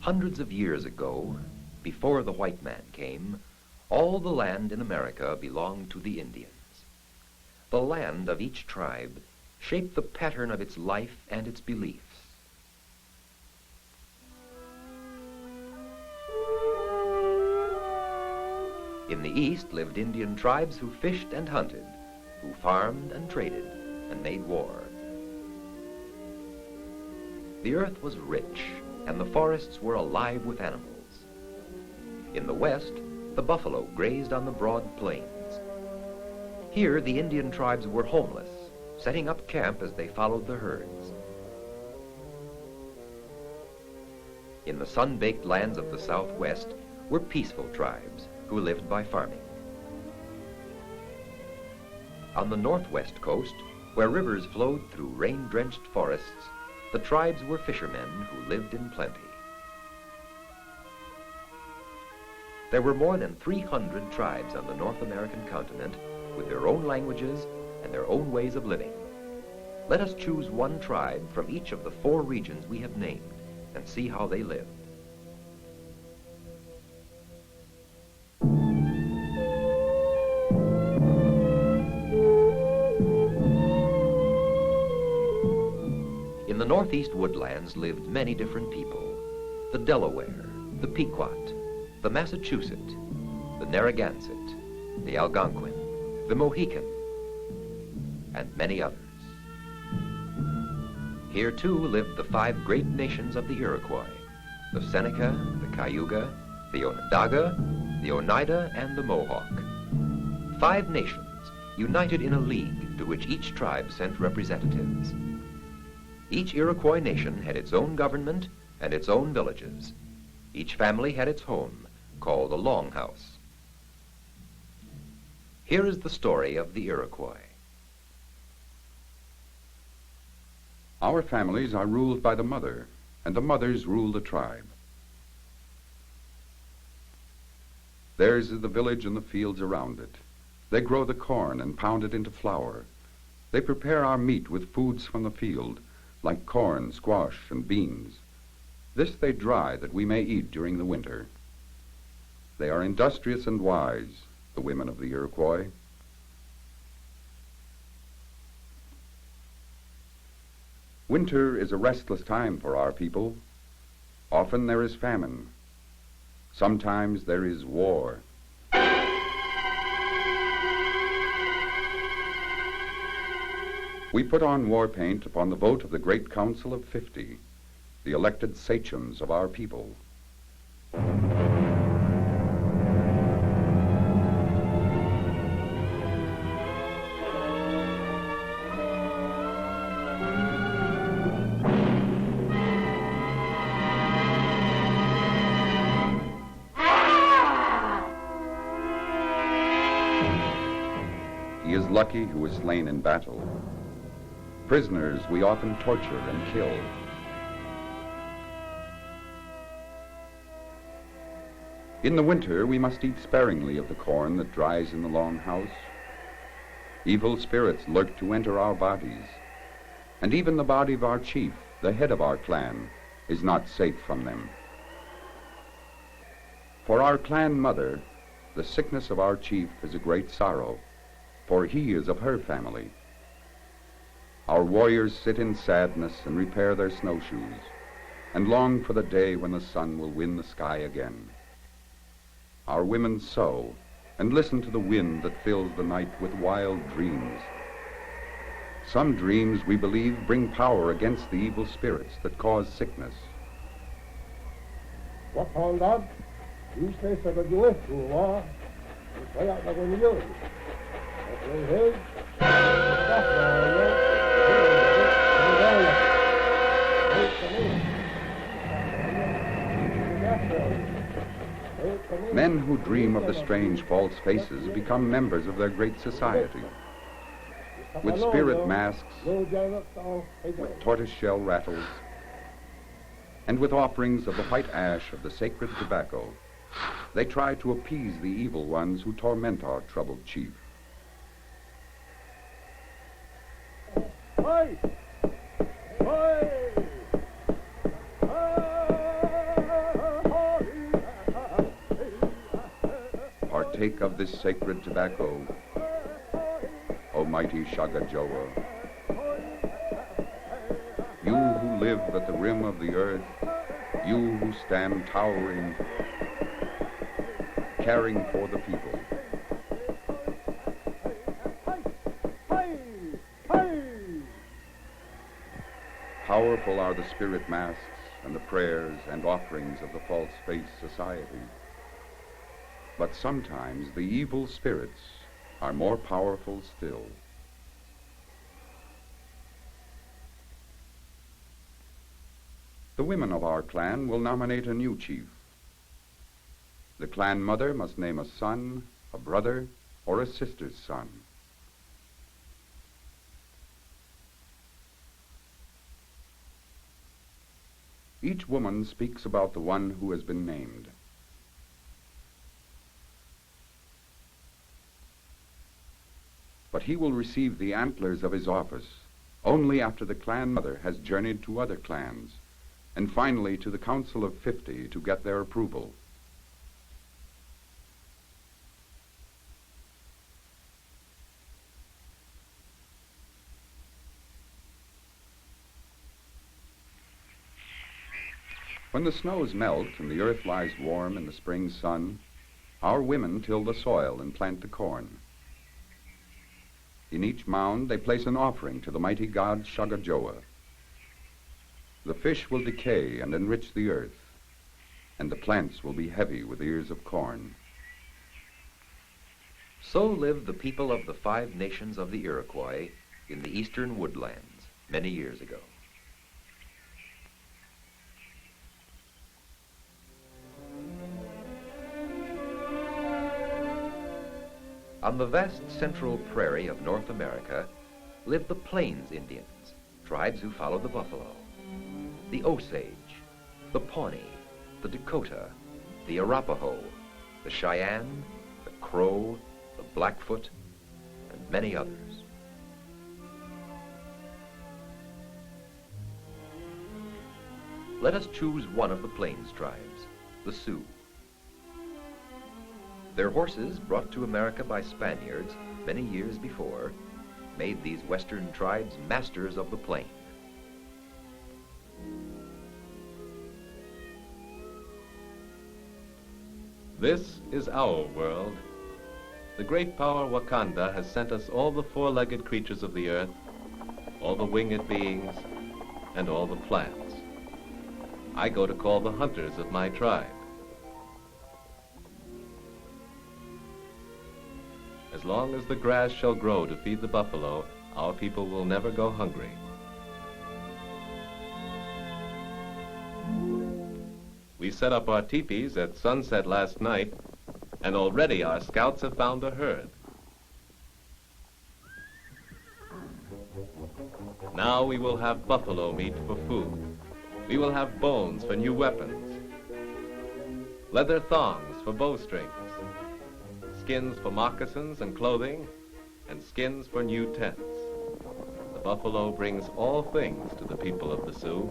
Hundreds of years ago, before the white man came, all the land in America belonged to the Indians. The land of each tribe shaped the pattern of its life and its beliefs. In the east lived Indian tribes who fished and hunted, who farmed and traded and made war. The earth was rich, and the forests were alive with animals. In the west, the buffalo grazed on the broad plains. Here, the Indian tribes were homeless, setting up camp as they followed the herds. In the sun-baked lands of the southwest were peaceful tribes who lived by farming. On the northwest coast, where rivers flowed through rain-drenched forests, the tribes were fishermen who lived in plenty. There were more than 300 tribes on the North American continent with their own languages and their own ways of living. Let us choose one tribe from each of the 4 regions we have named and see how they lived. In the northeast woodlands lived many different people: the Delaware, the Pequot, the Massachusetts, the Narragansett, the Algonquin, the Mohican, and many others. Here too lived the 5 great nations of the Iroquois: the Seneca, the Cayuga, the Onondaga, the Oneida, and the Mohawk. 5 nations united in a league to which each tribe sent representatives. Each Iroquois nation had its own government and its own villages. Each family had its home, called a longhouse. Here is the story of the Iroquois. Our families are ruled by the mother, and the mothers rule the tribe. Theirs is the village and the fields around it. They grow the corn and pound it into flour. They prepare our meat with foods from the field, like corn, squash, and beans. This they dry that we may eat during the winter. They are industrious and wise, the women of the Iroquois. Winter is a restless time for our people. Often there is famine. Sometimes there is war. We put on war paint upon the vote of the Great Council of 50, the elected sachems of our people. He is lucky who is slain in battle. Prisoners we often torture and kill. In the winter, we must eat sparingly of the corn that dries in the long house. Evil spirits lurk to enter our bodies, and even the body of our chief, the head of our clan, is not safe from them. For our clan mother, the sickness of our chief is a great sorrow, for he is of her family. Our warriors sit in sadness and repair their snowshoes, and long for the day when the sun will win the sky again. Our women sew and listen to the wind that fills the night with wild dreams. Some dreams, we believe, bring power against the evil spirits that cause sickness. Men who dream of the strange false faces become members of their great society. With spirit masks, with tortoise-shell rattles, and with offerings of the white ash of the sacred tobacco, they try to appease the evil ones who torment our troubled chief. partake of this sacred tobacco, O mighty Shagajoa. You who live at the rim of the earth, you who stand towering, caring for the people. Powerful are the spirit masks and the prayers and offerings of the false-face society. But sometimes the evil spirits are more powerful still. The women of our clan will nominate a new chief. The clan mother must name a son, a brother, or a sister's son. Each woman speaks about the one who has been named. But he will receive the antlers of his office only after the clan mother has journeyed to other clans, and finally to the Council of 50 to get their approval. When the snows melt and the earth lies warm in the spring sun, our women till the soil and plant the corn. In each mound they place an offering to the mighty god Shagajoa. The fish will decay and enrich the earth, and the plants will be heavy with ears of corn. So lived the people of the 5 nations of the Iroquois in the eastern woodlands many years ago. On the vast central prairie of North America lived the Plains Indians, tribes who followed the buffalo, the Osage, the Pawnee, the Dakota, the Arapaho, the Cheyenne, the Crow, the Blackfoot, and many others. Let us choose one of the Plains tribes, the Sioux. Their horses, brought to America by Spaniards many years before, made these western tribes masters of the plain. This is our world. The great power Wakanda has sent us all the 4-legged creatures of the earth, all the winged beings, and all the plants. I go to call the hunters of my tribe. As long as the grass shall grow to feed the buffalo, our people will never go hungry. We set up our teepees at sunset last night, and already our scouts have found a herd. Now we will have buffalo meat for food. We will have bones for new weapons, leather thongs for bowstrings, skins for moccasins and clothing, and skins for new tents. The buffalo brings all things to the people of the Sioux.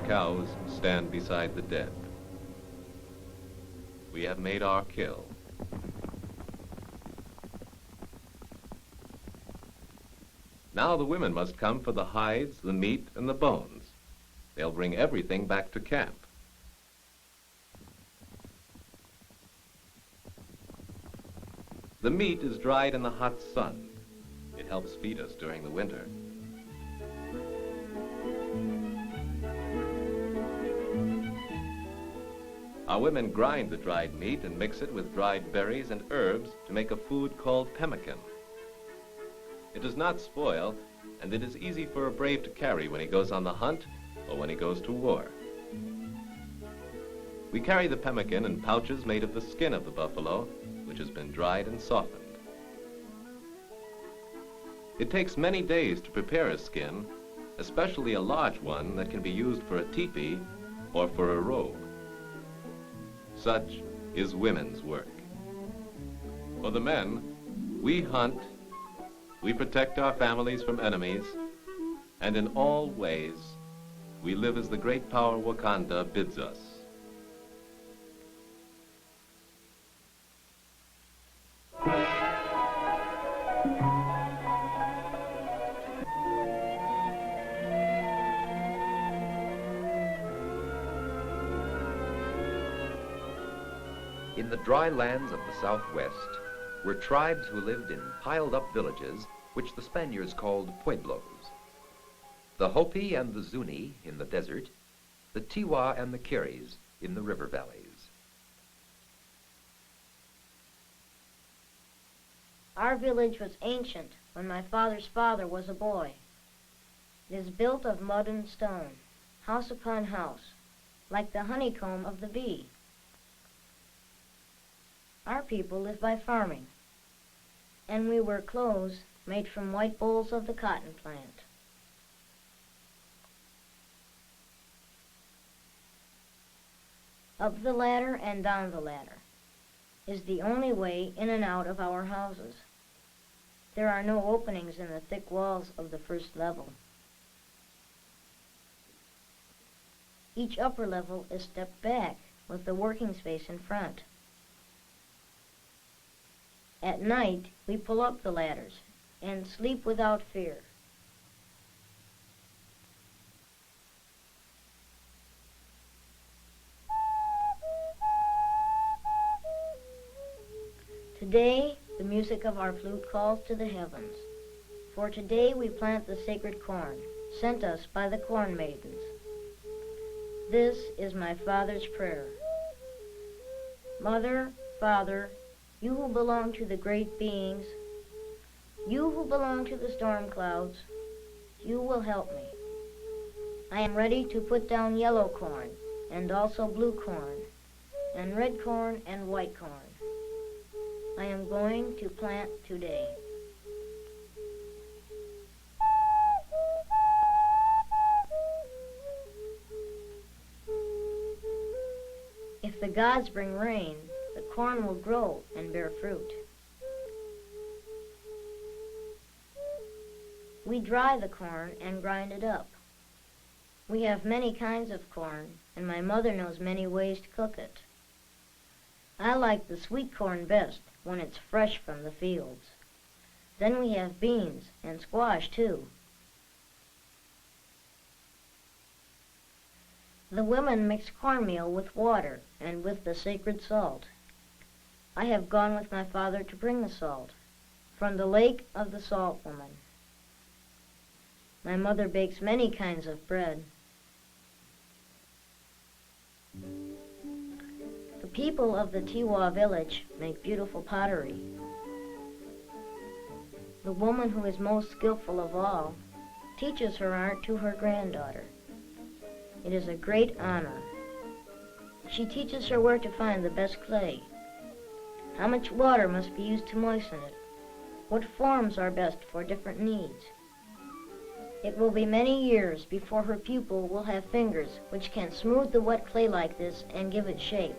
Cows stand beside the dead. We have made our kill. Now the women must come for the hides, the meat, and the bones. They'll bring everything back to camp. The meat is dried in the hot sun. It helps feed us during the winter. Our women grind the dried meat and mix it with dried berries and herbs to make a food called pemmican. It does not spoil, and it is easy for a brave to carry when he goes on the hunt or when he goes to war. We carry the pemmican in pouches made of the skin of the buffalo, which has been dried and softened. It takes many days to prepare a skin, especially a large one that can be used for a teepee or for a robe. Such is women's work. For the men, we hunt, we protect our families from enemies, and in all ways, we live as the great power Wakanda bids us. In the dry lands of the Southwest were tribes who lived in piled-up villages which the Spaniards called pueblos. The Hopi and the Zuni in the desert, the Tiwa and the Keris in the river valleys. Our village was ancient when my father's father was a boy. It is built of mud and stone, house upon house, like the honeycomb of the bee. Our people live by farming, and we wear clothes made from white bolls of the cotton plant. Up the ladder and down the ladder is the only way in and out of our houses. There are no openings in the thick walls of the first level. Each upper level is stepped back with the working space in front. At night, we pull up the ladders and sleep without fear. Today, the music of our flute calls to the heavens. For today we plant the sacred corn, sent us by the corn maidens. This is my father's prayer. Mother, Father, you who belong to the great beings, you who belong to the storm clouds, you will help me. I am ready to put down yellow corn, and also blue corn, and red corn and white corn. I am going to plant today. If the gods bring rain, the corn will grow and bear fruit. We dry the corn and grind it up. We have many kinds of corn, and my mother knows many ways to cook it. I like the sweet corn best when it's fresh from the fields. Then we have beans and squash, too. The women mix cornmeal with water and with the sacred salt. I have gone with my father to bring the salt from the lake of the salt woman. My mother bakes many kinds of bread. The people of the Tiwa village make beautiful pottery. The woman who is most skillful of all teaches her art to her granddaughter. It is a great honor. She teaches her where to find the best clay, how much water must be used to moisten it, what forms are best for different needs. It will be many years before her pupil will have fingers which can smooth the wet clay like this and give it shape.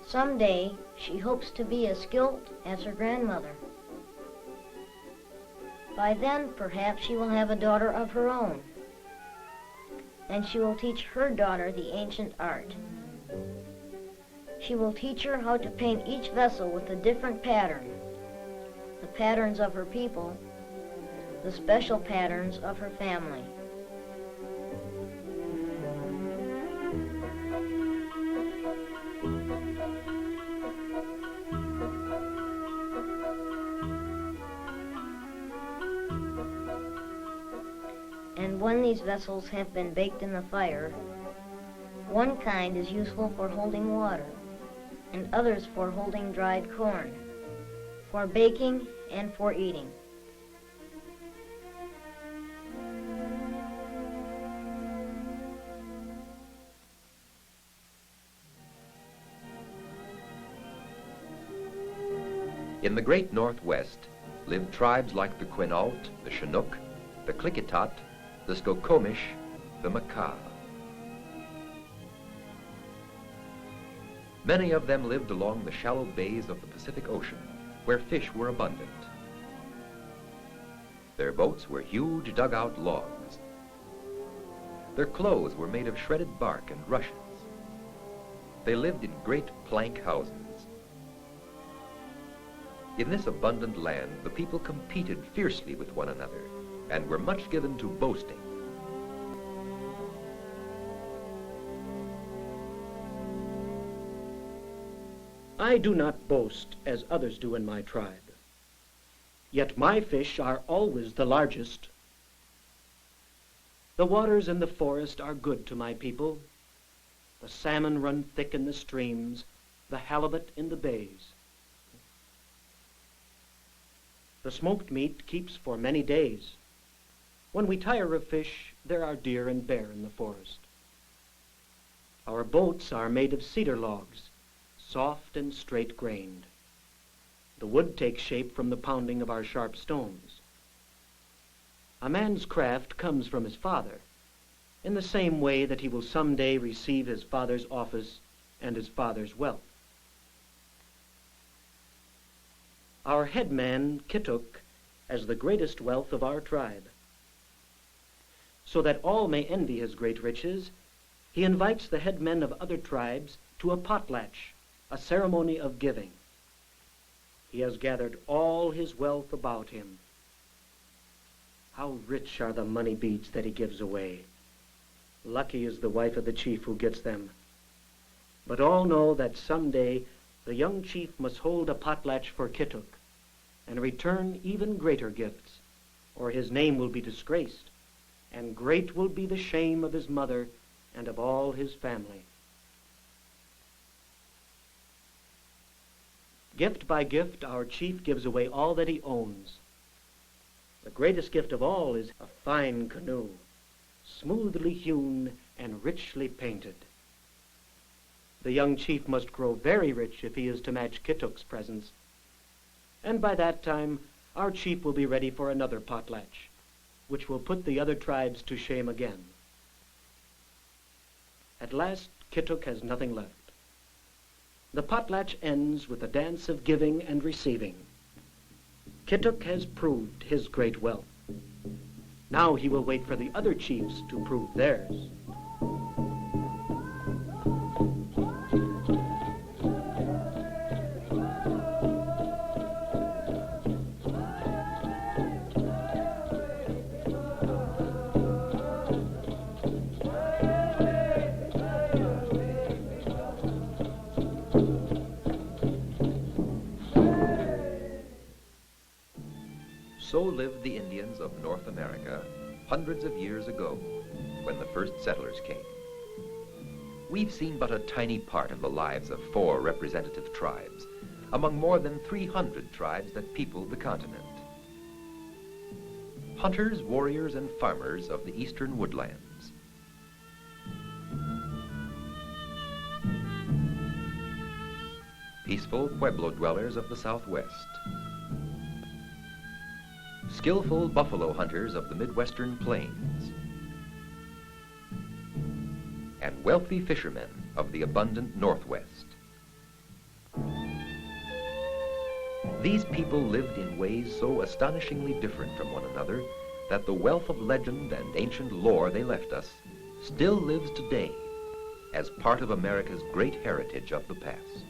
Someday, she hopes to be as skilled as her grandmother. By then, perhaps she will have a daughter of her own, and she will teach her daughter the ancient art. She will teach her how to paint each vessel with a different pattern, the patterns of her people, the special patterns of her family. And when these vessels have been baked in the fire, one kind is useful for holding water, and others for holding dried corn, for baking and for eating. In the great Northwest lived tribes like the Quinault, the Chinook, the Klickitat, the Skokomish, the Makah. Many of them lived along the shallow bays of the Pacific Ocean, where fish were abundant. Their boats were huge dugout logs. Their clothes were made of shredded bark and rushes. They lived in great plank houses. In this abundant land, the people competed fiercely with one another and were much given to boasting. I do not boast as others do in my tribe, yet my fish are always the largest. The waters in the forest are good to my people. The salmon run thick in the streams, the halibut in the bays. The smoked meat keeps for many days. When we tire of fish, there are deer and bear in the forest. Our boats are made of cedar logs, soft and straight-grained. The wood takes shape from the pounding of our sharp stones. A man's craft comes from his father, in the same way that he will someday receive his father's office and his father's wealth. Our headman, Chinook, has the greatest wealth of our tribe. So that all may envy his great riches, he invites the headmen of other tribes to a potlatch, a ceremony of giving. He has gathered all his wealth about him. How rich are the money beads that he gives away. Lucky is the wife of the chief who gets them. But all know that someday the young chief must hold a potlatch for Chinook and return even greater gifts, or his name will be disgraced, and great will be the shame of his mother and of all his family. Gift by gift, our chief gives away all that he owns. The greatest gift of all is a fine canoe, smoothly hewn and richly painted. The young chief must grow very rich if he is to match Chinook's presents, and by that time our chief will be ready for another potlatch, which will put the other tribes to shame again. At last, Chinook has nothing left. The potlatch ends with a dance of giving and receiving. Chinook has proved his great wealth. Now he will wait for the other chiefs to prove theirs. So lived the Indians of North America hundreds of years ago, when the first settlers came. We've seen but a tiny part of the lives of 4 representative tribes, among more than 300 tribes that peopled the continent. Hunters, warriors, and farmers of the eastern woodlands. Peaceful Pueblo dwellers of the southwest. Skillful buffalo hunters of the Midwestern plains, and wealthy fishermen of the abundant Northwest. These people lived in ways so astonishingly different from one another that the wealth of legend and ancient lore they left us still lives today as part of America's great heritage of the past.